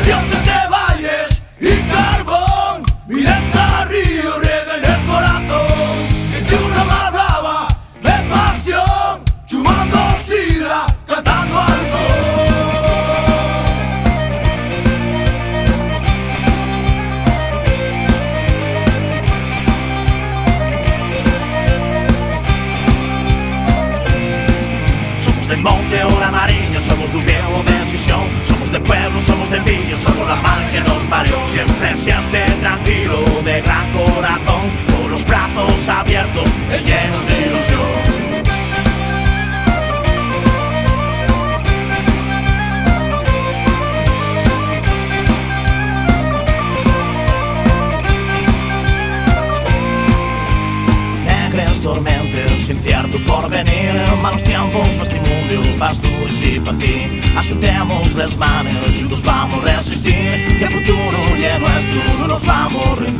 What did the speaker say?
dioses de valles y carbón, Milenta río riega en el corazón, y una malaba de pasión, chumando sidra, cantando al sol. Somos de monte o la marilla, somos de Ubieu o de Decisión, somos de pueblo, somos de villa, somos la madre que nos parió. Siempre siente tranquilo, de gran corazón, con los brazos abiertos y llenos de ilusión. Tormentes, incierto porvenir, malos tiempos, vestimulio, pastures y patí. Asuntemos les manos, juntos vamos a resistir, que el futuro ya es nuestro, no nos vamos a rendir.